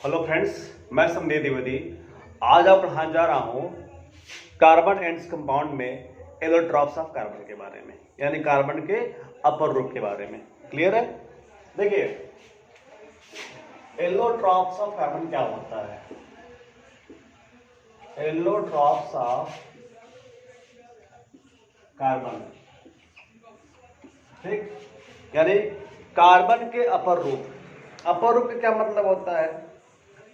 Hello friends, मैं समदेव द्विवेदी। आज आप पढ़ाने जा रहा हूँ कार्बन एंड्स कंपाउंड में एलोट्रॉप्स ऑफ कार्बन के बारे में, यानी कार्बन के अपर रूप के बारे में। क्लियर है? देखिए, एलोट्रॉप्स ऑफ कार्बन क्या होता है? एलोट्रॉप्स ऑफ कार्बन, ठीक, यानी कार्बन के अपर रूप। अपर रूप का क्या मतलब होता है?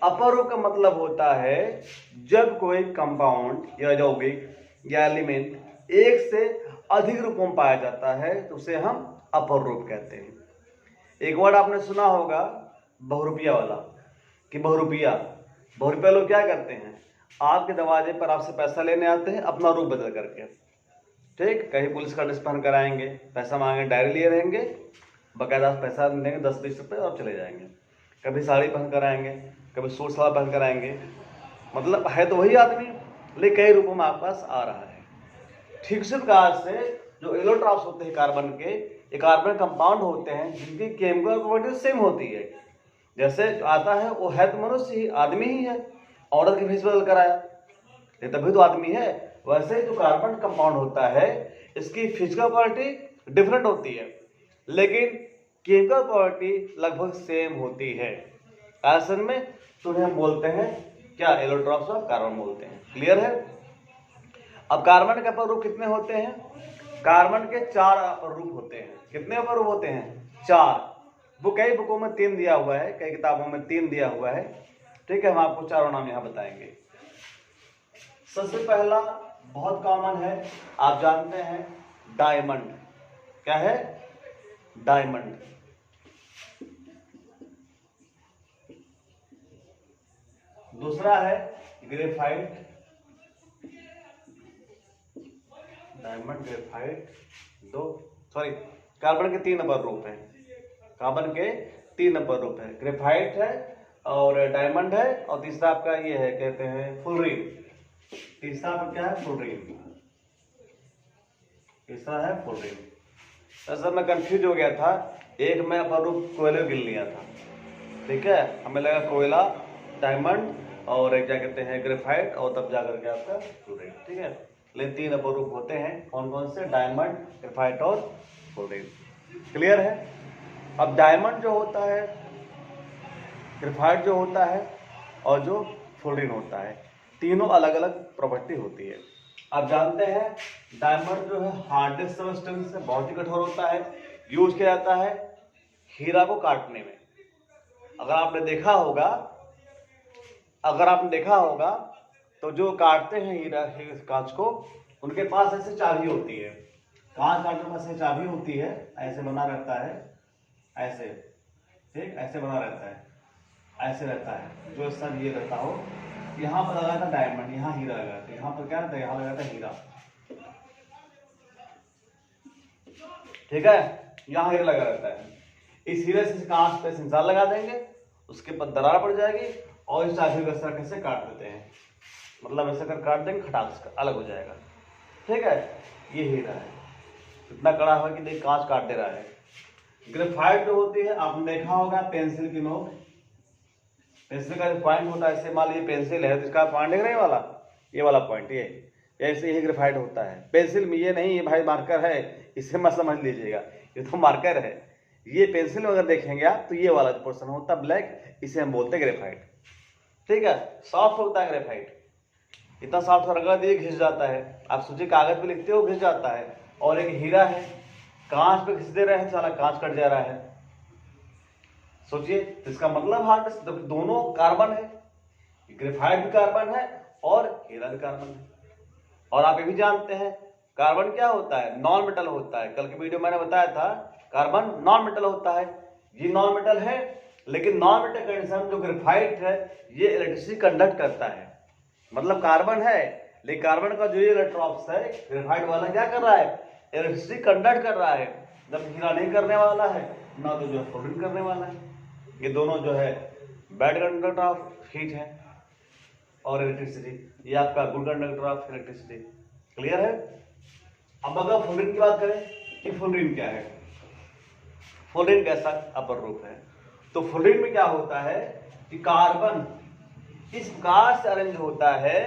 अपर रूप का मतलब होता है जब कोई कंपाउंड या यौगिक या एलिमेंट एक से अधिक रूपों में पाया जाता है तो उसे हम अपर रूप कहते हैं। एक वर्ड आपने सुना होगा बहुरूपिया वाला, कि बहुरूपिया लोग क्या करते हैं, आपके दरवाजे पर आपसे पैसा लेने आते हैं अपना रूप बदल करके। ठीक, कहीं पुलिस का ड्रेस पहन कर आएंगे, पैसा मांगे, डायरी लिए रहेंगे, बाकायदा पैसा देंगे 10-20 रुपये और चले जाएंगे। कभी साड़ी पहन कर आएंगे, कभी सूट सलवार पहन कर आएंगे। मतलब है तो वही आदमी, लेकिन कई रूपों में आपके पास आ रहा है। ठीक उसी प्रकार से जो एलोट्रॉप्स होते हैं कार्बन के, ये कार्बन कंपाउंड होते हैं जिनकी केमिकल प्रॉपर्टी सेम होती है। जैसे जो आता है वो है तो मनुष्य ही, आदमी ही है, ऑर्डर के भेस बदल कर आया, ये तभी तो आदमी है। वैसे जो कार्बन कंपाउंड होता है इसकी फिजिकल प्रॉपर्टी डिफरेंट होती है, लेकिन केमिकल प्रॉपर्टी लगभग सेम होती है। ऐसे में तुम्हें हम बोलते हैं क्या? एलोट्रॉप्स ऑफ कार्बन बोलते हैं। क्लियर है? अब कार्बन के अपर रूप कितने होते हैं? कार्बन के 4 अपर रूप होते हैं। कितने अपर रूप होते हैं? 4। कई बुकों में 3 दिया हुआ है, कई किताबों में 3 दिया हुआ है। ठीक है, हम आपको चारों नाम यहां बताएंगे। सबसे पहला बहुत कॉमन है, आप जानते हैं, डायमंड। क्या है? डायमंड। दूसरा है ग्रेफाइट। डायमंड, ग्रेफाइट, कार्बन के 3 नंबर रूप हैं। कार्बन के 3 नंबर रूप है, ग्रेफाइट है और डायमंड है, और तीसरा आपका ये है, कहते हैं फुलरीन। तीसरा आपका क्या है? फुलरीन। तीसरा है फुलरीन। सर मैं कंफ्यूज हो गया था, एक मैं अपर रूप कोयले गिन लिया था। ठीक है, हमें लगा कोयला, डायमंड और एक क्या कहते हैं ग्रेफाइट, और तब जाकर के आपका फ्लोरीन। ठीक है, लेकिन 3 अपर रूप होते हैं। कौन कौन से? डायमंड, ग्रेफाइट और फ्लोरीन। क्लियर है? अब डायमंड जो होता है, ग्रेफाइट जो होता है और जो फ्लोरीन होता है, तीनों अलग अलग प्रॉपर्टी होती है। आप जानते हैं डायमंड जो है हार्डेस्ट सब्सटेंस है, बहुत ही कठोर होता है, यूज किया जाता है हीरा को काटने में। अगर आपने देखा होगा तो जो काटते हैं हीरा कांच को, उनके पास ऐसे चाबी होती है। कांच काटने के पास ऐसे चाबी होती है, ऐसे बना रहता है, ऐसे, ठीक, ऐसे बना रहता है, ऐसे रहता है। जो सब ये रहता हो, यहाँ पर लगा था डायमंड, यहाँ हीरा लगा था, यहाँ पर क्या रहता है? यहाँ लगा था हीरा। ठीक है, यहाँ हीरा लगा रहता है। इस हीरे से कांच पे सिंचार लगा देंगे, उसके बाद दरार पड़ जाएगी और इस चाबी को इस तरह से काट देते हैं। मतलब ऐसे कर काट देंगे, खटाक से अलग हो जाएगा। ठीक है, ये हीरा है, इतना कड़ा हुआ कि देख कांच काट दे रहा है। ग्रेफाइट जो होती है, आपने देखा होगा पेंसिल की नोक, पेंसिल का पॉइंट होता है, ऐसे मान लीजिए पेंसिल है तो इसका पॉइंट देख रहे हैं वाला, ये वाला पॉइंट, ये ऐसे ही ग्रेफाइट होता है। पेंसिल में ये नहीं, ये भाई मार्कर है, इसे मत समझ लीजिएगा, ये तो मार्कर है। ये पेंसिल में अगर देखेंगे आप तो ये वाला पोर्शन होता है ब्लैक, इसे हम बोलते हैं ग्रेफाइट। ठीक है, सॉफ्ट होता है ग्रेफाइट, इतना सॉफ्ट रगड़ दिए घिस जाता है। आप सोचिए कागज पे लिखते हो घिस जाता है। और एक हीरा है, कांच पे घिस दे रहे हैं, साला कांच कट जा रहा है। सोचिए, तो इसका मतलब हार्ड, दोनों कार्बन है, ग्रेफाइट भी कार्बन है और हीरा भी कार्बन है। और आप ये भी जानते हैं कार्बन क्या होता है? नॉन मेटल होता है। कल की वीडियो मैंने बताया था कार्बन नॉन मेटल होता है। ये नॉन मेटल है, लेकिन नॉन मेटल कंडीशन जो ग्रेफाइट है ये इलेक्ट्रिसिटी कंडक्ट करता है। मतलब कार्बन है, लेकिन कार्बन का जो ये इलेक्ट्रॉप्स है, ग्रेफाइट वाला क्या कर रहा है? इलेक्ट्रिसिटी कंडक्ट कर रहा है। जब हीरा नहीं करने वाला है ना, तो जो है फ्लोरीन करने वाला है। ये दोनों जो है बैड कंडक्टर ऑफ हीट है और इलेक्ट्रिसिटी, ये आपका good conductor of electricity. Clear है? अब अगर फ्लोरीन की बात करें कि फ्लोरीन क्या है, फ्लोरीन कैसा अपर रूप है, तो फ्लोरीन में क्या होता है कि कार्बन इस प्रकार से अरेंज होता है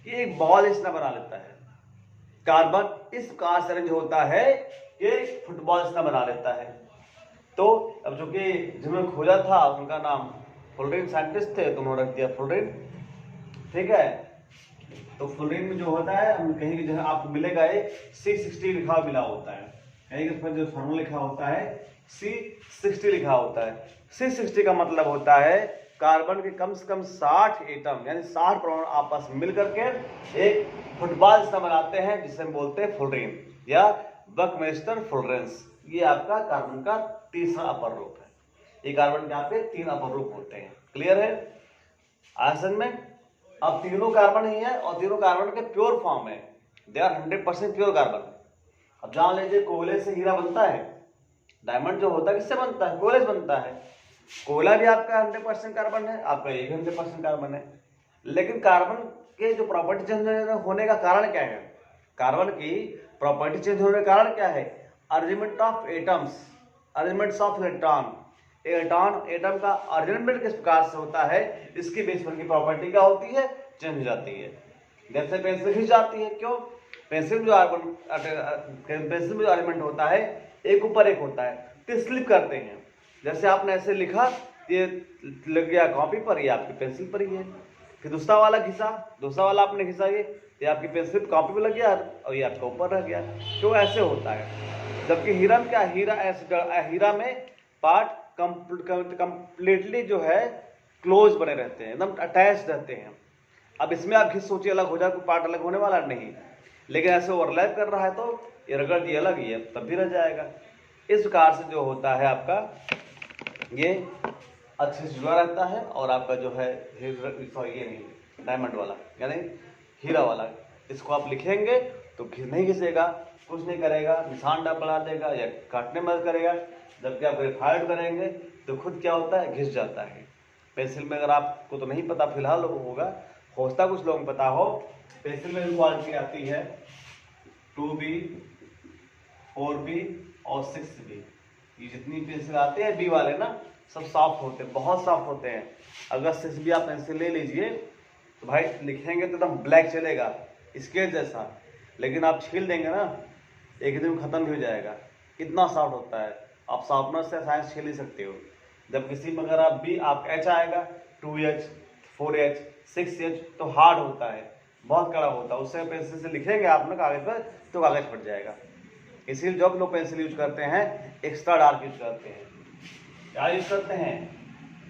कि एक बॉल इस तरह बना लेता है। कार्बन इस प्रकार से अरेंज होता है कि फुटबॉल इस तरह बना लेता है। तो अब चूंकि जिन्होंने खोजा था उनका नाम फ्लोरीन साइंटिस्ट थे, तो उन्होंने रख दिया फ्लोरीन। ठीक है, तो फ्लोरीन में जो होता है, हम कहीं जो है आपको मिलेगा ये C60 लिखा मिला होता है, कहीं पर जो फॉर्मूला लिखा होता है C60 लिखा होता है। C60 का मतलब होता है कार्बन के कम से कम 60 एटम यानी 60 परमाणु आपस में मिलकर के एक फुटबॉल जैसा बनाते हैं, जिसे हम बोलते हैं फ्लोरीन या बकमेस्टर फ्लोरेंस। ये आपका कार्बन का तीसरा अपर रूप है। ये कार्बन के आपके 3 अपर रूप होते हैं। क्लियर है? आसन में अब तीनों कार्बन ही है और तीनों कार्बन के प्योर फॉर्म है, दे आर 100% प्योर कार्बन। अब जान लीजिए कोयले से हीरा बनता है, डायमंड जो होता है किससे बनता है? कोयले से बनता है। कोयला भी आपका 100% कार्बन है, आपका ये भी 100% कार्बन है। लेकिन कार्बन के जो प्रॉपर्टी चेंज होने का कारण क्या है? कार्बन की प्रॉपर्टी चेंज होने का कारण क्या है? Arrangement of atoms, arrangements of electron. Atom का अरेंजमेंट किस प्रकार से होता है, इसकी बेस पर की प्रॉपर्टी क्या होती है? चेंज हो जाती है। जैसे पेंसिल खिंच जाती है, क्यों? पेंसिल जो अरेंजमेंट होता है एक ऊपर एक होता है, तो स्लिप करते हैं। जैसे आपने ऐसे लिखा, ये लग गया कॉपी पर, ये आपकी पेंसिल पर ही है। फिर दूसरा वाला घिसा, दूसरा वाला आपने घिसा, ये आपकी पेंसिल कॉपी पर लग गया और ये आपका ऊपर रह गया। क्यों ऐसे होता है? जबकि हीरा में क्या, हीरा में पार्ट कंप्लीटली जो है क्लोज बने रहते हैं, एकदम अटैच रहते हैं। अब इसमें आप घिस सोचिए अलग हो जाए, कोई पार्ट अलग होने वाला नहीं, लेकिन ऐसे ओवरलैप कर रहा है तो ये रगड़ दिए अलग ही है, तब भी रह जाएगा। इस प्रकार से जो होता है आपका ये अच्छे से जुड़ा रहता है। और आपका जो है ये नहीं, डायमंड वाला यानी हीरा वाला, इसको आप लिखेंगे तो नहीं घिसेगा, कुछ नहीं करेगा, निशान डाल बढ़ा देगा या काटने में मदद करेगा। जबकि आप ग्रेफाइट करेंगे तो खुद क्या होता है? घिस जाता है। पेंसिल में अगर आपको तो नहीं पता फिलहाल होगा, होता कुछ लोगों को पता हो, पेंसिल में क्वालिटी आती है 2B, 4B और 6B। ये जितनी पेंसिल आते हैं बी वाले ना, सब सॉफ्ट होते हैं, बहुत सॉफ्ट होते हैं। अगर 6B आप पेंसिल ले लीजिए तो भाई लिखेंगे तो एकदम ब्लैक चलेगा, स्केच जैसा, लेकिन आप छील देंगे ना एक दिन खत्म भी हो जाएगा, इतना सॉफ्ट होता है। आप शार्पनर से साइंस छील ही सकते हो। जब किसी में अगर आप बी आप H आएगा, 2H, 4H, 6H तो हार्ड होता है, बहुत कड़ा होता है। उससे पेंसिल से लिखेंगे आप ना कागज पर तो कागज फट जाएगा। इसीलिए जब लोग पेंसिल यूज करते हैं एक्स्ट्रा डार्क यूज करते हैं। क्या यूज करते हैं?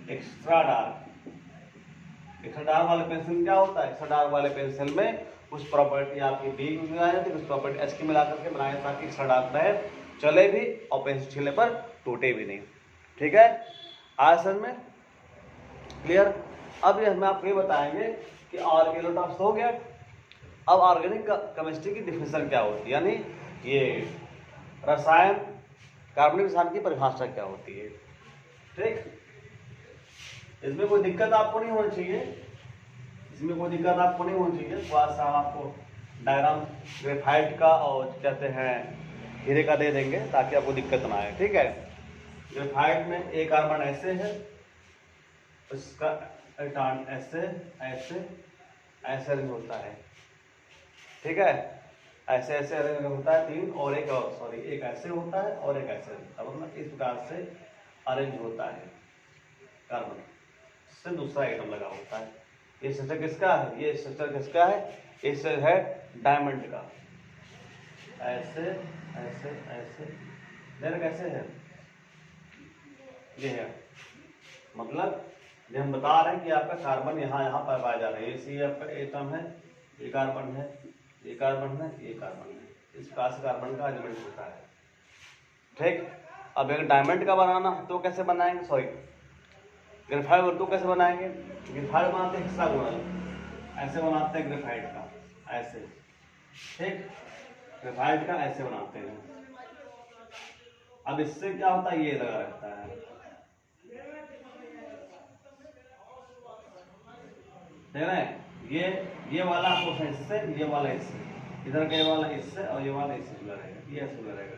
Extra dark. एक्स्ट्रा डार्क वाले पेंसिल क्या होता है? एक्स्ट्रा डार्क वाले पेंसिल में कुछ प्रॉपर्टी आपकी बी की मिलाई जाती है, कुछ प्रॉपर्टी एच की मिला करके बनाए, ताकि एक्स्ट्रा डार्क रहे, चले भी और पेंसिल छीलने पर टूटे भी नहीं। ठीक है, आज समझ में क्लियर? अब ये हम आपको ये बताएंगे कि ऑर्गेनोटॉप्स हो गया। अब ऑर्गेनिक केमिस्ट्री की डिफिनेशन क्या होती है, यानी ये रसायन कार्बनिक रसायन की परिभाषा क्या होती है। ठीक, इसमें कोई दिक्कत आपको नहीं होनी चाहिए, इसमें कोई दिक्कत आपको नहीं होनी चाहिए। थोड़ा सा आपको डायग्राम ग्रेफाइट का और कहते हैं हीरे का दे देंगे ताकि आपको दिक्कत ना आए। ठीक है, ग्रेफाइट में एक कार्बन ऐसे है, उसका इलेक्ट्रॉन ऐसे ऐसे ऐसे अरेंज होता है। ठीक है, ऐसे ऐसे अरेंज होता है 3, और एक और सॉरी एक ऐसे होता है और एक ऐसे होता है, मतलब इस प्रकार से अरेंज होता है कार्बन से दूसरा एटम लगा होता है। ये स्ट्रक्चर किसका है? ये स्ट्रक्चर किसका है? ये स्ट्रक्चर है डायमंड का। ऐसे ऐसे ऐसे देख कैसे है, ये है, मतलब ये हम बता रहे हैं कि आपका कार्बन यहाँ यहाँ पर पाया जा रहा है। ये आपका एटम है, ये कार्बन है, ये कार्बन है, ये कार्बन है, इस प्रकार से कार्बन का अरेंजमेंट होता है। ठीक, अब एक डायमंड का बनाना तो कैसे बनाएंगे, सॉरी ग्रेफाइट तो कैसे बनाएंगे? ग्रेफाइट बनाते हैं हेक्सागोनल, ऐसे बनाते हैं ग्रेफाइट का, ऐसे। ठीक, ग्रेफाइट का ऐसे बनाते हैं। अब इससे क्या होता है? ये लगा रहता है, देख रहे हैं? ये वाला आपको इससे, ये वाला इससे, इधर का ये वाला इससे और ये वाला इससे जुड़ा रहेगा, ये ऐसे जुड़ा रहेगा।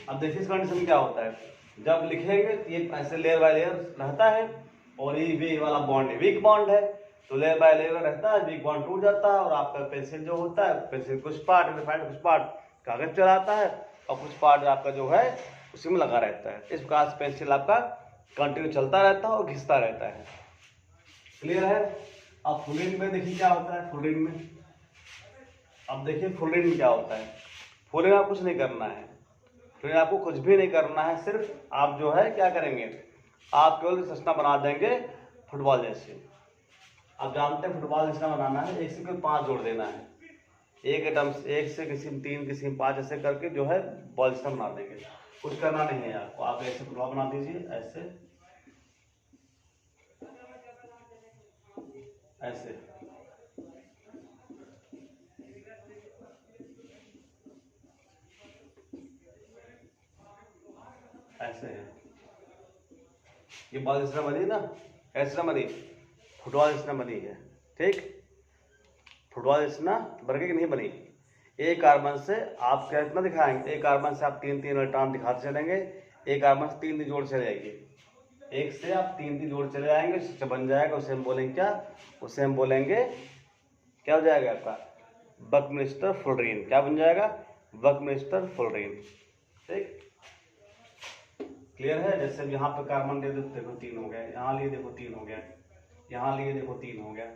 अब देखिए इस कंडीशन में क्या होता है, जब लिखेंगे तो ये ऐसे लेयर बाय लेयर रहता है, और ये वे वाला बॉन्ड वीक बॉन्ड है, तो लेयर बाय लेयर रहता है, वीक बॉन्ड टूट जाता है और आपका पेंसिल जो होता है, पेंसिल कुछ पार्ट ग्रेफाइट कुछ पार्ट कागज चलाता है और कुछ पार्ट आपका जो है उसी में लगा रहता है। इस प्रकार से पेंसिल आपका कंटिन्यू चलता रहता है और घिसता रहता है। क्लियर है? अब फुल एंड में देखिए क्या होता है। फुल एंड में अब देखिए फुल एंड में क्या होता है। फुल एंड में आप कुछ नहीं करना है, फुल एंड आपको कुछ भी नहीं करना है, सिर्फ आप जो है क्या करेंगे, आप केवल संरचना बना देंगे फुटबॉल जैसे। आप जानते हैं फुटबॉल जैसा बनाना है, एक से केवल 5 जोड़ देना है, एक एटम एक से किसी में 3 किसी में 5 ऐसे करके जो है बॉल जैसा बना देंगे। कुछ करना नहीं है आपको, आप ऐसे फुटबॉल बना दीजिए, ऐसे ऐसे ऐसे है, ये बॉल जिस तरह बनी ना, ऐसा बनी, फुटबॉल जिस तरह बनी है। ठीक, फुटबॉल जिस तरह बर्गे की नहीं बनी। एक कार्बन से आप क्या इतना दिखाएंगे, एक कार्बन से आप 3 इलेक्ट्रॉन दिखाते चलेंगे, एक कार्बन से 3 जोड़ चले जाएंगे, एक से आप 3 जोड़ चले जाएंगे, उससे बन जाएगा, उसे हम बोलेंगे क्या, उसे हम बोलेंगे क्या हो जाएगा आपका बकमिस्टर फुलरीन। क्या बन जाएगा? Buckminster fullerene. ठीक, क्लियर है? जैसे यहाँ पे कार्बन दे दो, देखो 3 हो गया, यहाँ लिए देखो 3 हो गया, यहाँ लिए देखो 3 हो गया,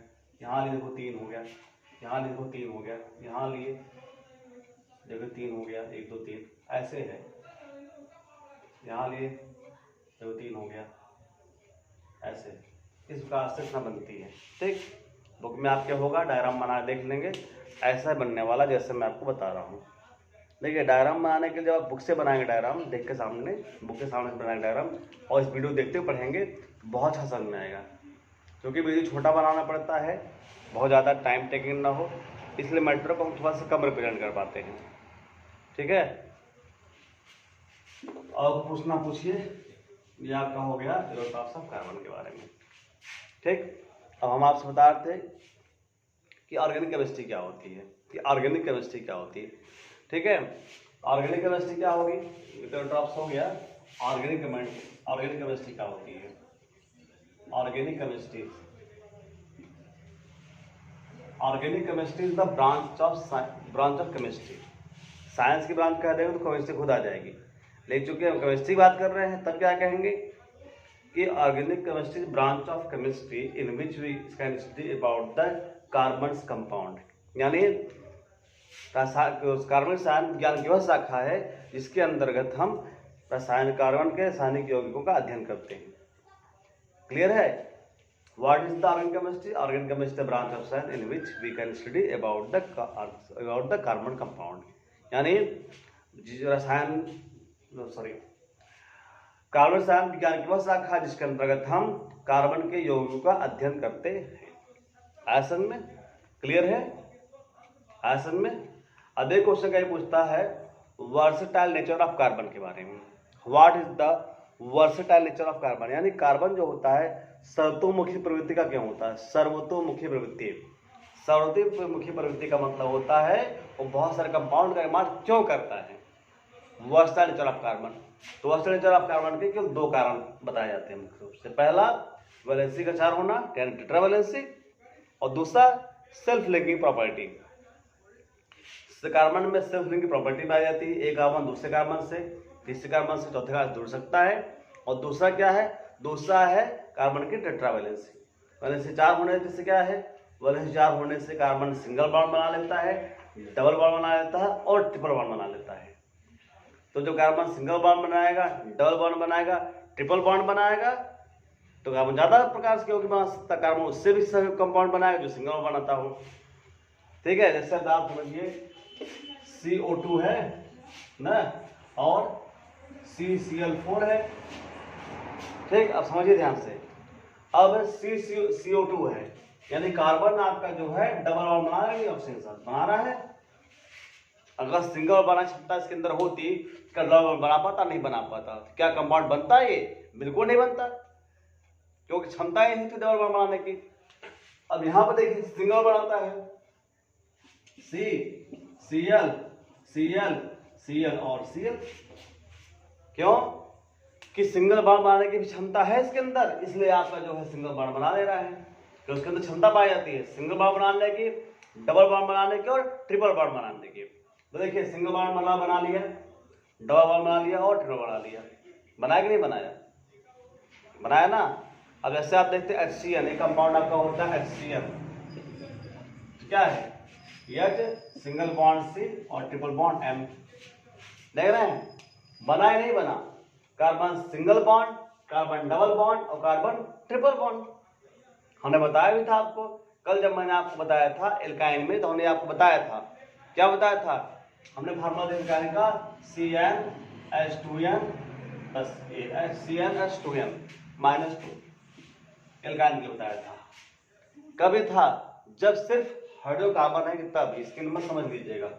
यहाँ लिए देखो 3 हो गया, यहाँ लिए देखो 3 हो गया, यहाँ लिए देखो 3 हो गया, 1 2 3 ऐसे है, यहाँ लिए देखो 3 हो गया, ऐसे। इस प्रकार से रचना बनती है। ठीक, बुक में आपके होगा, डायग्राम बना देख लेंगे, ऐसा बनने वाला जैसे मैं आपको बता रहा हूँ। देखिए डायग्राम बनाने के लिए जब आप बुक से बनाएंगे, डायग्राम देख के सामने, बुक के सामने बनाएंगे डायग्राम, और इस वीडियो देखते हुए पढ़ेंगे तो बहुत अच्छा समझ में आएगा। क्योंकि वीडियो छोटा बनाना पड़ता है, बहुत ज़्यादा टाइम टेकिंग ना हो, इसलिए मैटर को हम थोड़ा सा कम रिप्रेजेंट कर पाते हैं। ठीक है, और पूछना पूछिए। ये आपका हो गया इलेक्ट्रॉन्स ऑफ कार्बन के बारे में। ठीक, अब हम आपसे बता रहे थे कि ऑर्गेनिक केमिस्ट्री क्या होती है, कि ऑर्गेनिक केमिस्ट्री क्या होती है। ठीक है, ऑर्गेनिक केमिस्ट्री क्या होगी, इलेक्ट्रॉन्स हो गया। ऑर्गेनिक केमिस्ट्री क्या होती है? Organic chemistry is the branch of chemistry. Science की ब्रांच कह देंगे तो केमिस्ट्री खुद आ जाएगी, लेकिन चूंकि हम केमिस्ट्री बात कर रहे हैं तब क्या कहेंगे कि organic chemistry branch of chemistry in which we can study about the carbon compound. यानी कार्बन रसायन विज्ञान की वह शाखा है जिसके अंतर्गत हम कार्बन के रासायनिक यौगिकों का अध्ययन करते हैं। क्लियर है? What is the organic chemistry? Organic chemistry is the branch of science in which we can study about the carbon compound. यानी कार्बन रसायन विज्ञान की वह शाखा जिसके अंतर्गत हम कार्बन के यौगिकों का अध्ययन करते हैं। आसन में क्लियर है? आसन में अब एक क्वेश्चन क्या पूछता है वर्सेटाइल नेचर ऑफ कार्बन के बारे में। What is the versatile nature of carbon, यानी कार्बन जो होता है सर्वतोमुखी प्रवृत्ति का क्या होता है? सर्वतोमुखी प्रवृत्ति। सर्वतोमुखी प्रवृत्ति का मतलब होता है वो बहुत सारे कंपाउंड का निर्माण क्यों करता है? Versatile nature of carbon. तो वर्सेटाइल नेचर ऑफ कार्बन के केवल 2 कारण बताए जाते हैं मुख्य रूप से। पहला वैलेंसी का 4 होना, टेट्रावैलेंसी, और दूसरा सेल्फ लिंकिंग प्रॉपर्टी। कार्बन में सेल्फ लिंकिंग प्रॉपर्टी पाई जाती है, एक कार्बन दूसरे कार्बन से, तीसरे कार्बन से चौथे कार्बन जुड़ सकता है। और दूसरा क्या है? दूसरा है कार्बन की टेट्रावैलेंसी। वैलेंसी 4 होने से क्या है? वैलेंसी 4 होने से कार्बन सिंगल बॉन्ड बना लेता है, डबल बॉन्ड बना लेता है और ट्रिपल बॉन्ड बना लेता है। तो जो कार्बन सिंगल बॉन्ड बनाएगा, डबल बॉन्ड बनाएगा, ट्रिपल बॉन्ड बनाएगा, तो कार्बन ज्यादा प्रकार से क्योंकि बना सकता, कार्बन उससे भी कंपाउंड बनाएगा जो सिंगल बॉन्ड बनाता हो। ठीक है, जैसे आप समझिए CO2 है ना और CCl4 है। ठीक, अब समझिए ध्यान से। अब CO2 है, यानी कार्बन आपका जो है डबल बॉन्ड बना रहा है, ऑक्सीजन साथ बना रहा है। अगर सिंगल बना क्षमता इसके अंदर होती, क्या डबल बॉन्ड बना पाता? नहीं बना पाता। क्या कंपाउंड बनता है? ये बिल्कुल नहीं बनता, क्योंकि क्षमता ही नहीं थी डबल बॉन्ड बनाने की। अब यहां पर देखिए सिंगल बनाता है, CCl और Cl। क्यों? कि सिंगल बॉन्ड बनाने की भी क्षमता है इसके अंदर, इसलिए आपका जो है सिंगल बॉन्ड बना ले रहा है कि उसके अंदर क्षमता पाई जाती है सिंगल बॉन्ड बनाने की, डबल बॉन्ड बनाने की और ट्रिपल बॉन्ड बनाने की। तो देखिए सिंगल बॉन्ड बना लिया, डबल बॉन्ड बना लिया और ट्रिपल बना लिया। बनाया कि नहीं बनाया? बनाया ना। अब जैसे आप देखते हैं HCN, एक कंपाउंड आपका होता है HCN, क्या है? H सिंगल बॉन्ड C और ट्रिपल बॉन्ड M। देख रहे हैं बना या नहीं बना? Carbon single bond, carbon double bond और कार्बन ट्रिपल बॉन्ड। हमने बताया भी था आपको कल, जब मैंने आपको बताया था एल्काइन में, तो हमने आपको बताया था, क्या बताया था? हमने फार्मूला देखा एल्काइन का CnH2n प्लस CnH2n -2 एल्काइन के लिए बताया था। कभी था जब सिर्फ हाइड्रोकार्बन है कि तब, इसके नंबर समझ लीजिएगा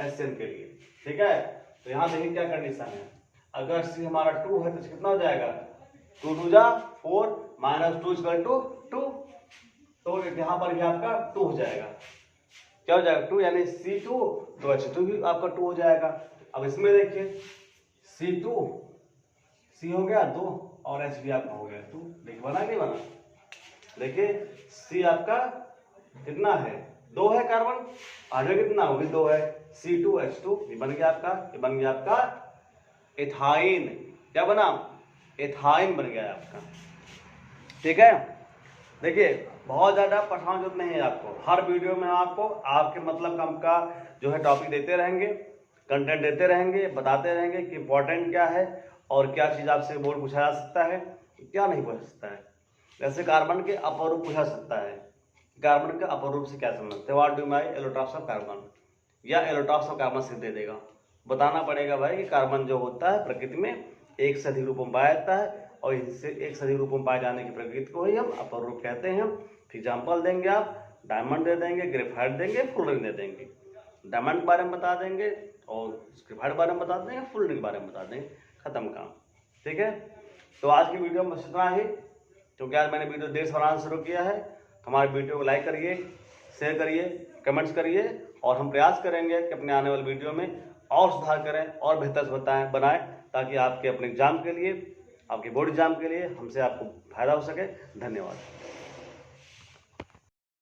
HCN के लिए, ठीक है। तो यहाँ देखिए क्या कंडीशन है, अगर C हमारा 2 है तो कितना हो जाएगा? 2 2 जा 4 -2 = 2, तो यहाँ पर भी आपका 2 हो जाएगा। क्या हो जाएगा? 2, यानी C2 तो H2 भी आपका 2 हो जाएगा। अब इसमें देखिए C2 C हो गया 2 और H भी आपका हो गया 2। देखिए बना नहीं बना? देखिए C आपका कितना है? 2 है कार्बन, आगे कितना होगी? 2 है। C2H2 ये बन गया आपका, ये बन गया आपका एथाइन। क्या बना? एथाइन बन गया आपका, ठीक है। देखिए बहुत ज़्यादा पढ़ाने जरूरत नहीं है आपको, हर वीडियो में आपको आपके मतलब कम का जो है टॉपिक देते रहेंगे, कंटेंट देते रहेंगे, बताते रहेंगे कि इंपॉर्टेंट क्या है और क्या चीज़ आपसे बोर्ड पूछा जा सकता है, क्या नहीं पूछ सकता है। जैसे कार्बन के अपर रूप पूछा सकता है, कार्बन के अपर रूप से क्या समझते हैं? What do my allotropes of carbon, या एलोट्रॉप्स ऑफ कार्बन से दे देगा। बताना पड़ेगा भाई कि कार्बन जो होता है प्रकृति में एक से अधिक रूपों में पाया जाता है और इससे एक से अधिक रूपों में पाए जाने की प्रकृति को ही हम अपर रूप कहते हैं। एग्जाम्पल देंगे, आप डायमंड दे देंगे, ग्रेफाइट देंगे, फुल रिंग दे देंगे। डायमंड के बारे में बता देंगे और ग्रेफाइट के बारे में बता देंगे, फुल रिंग के बारे में बता देंगे, खत्म काम, ठीक है। तो आज की वीडियो में बस इतना ही, क्योंकि आज मैंने वीडियो देर से बनाना शुरू किया है। हमारे वीडियो को लाइक करिए, शेयर करिए, कमेंट्स करिए और हम प्रयास करेंगे कि अपने आने वाले वीडियो में और सुधार करें और बेहतर से बनाएं, ताकि आपके अपने एग्जाम के लिए, आपके बोर्ड एग्जाम के लिए हमसे आपको फायदा हो सके। धन्यवाद।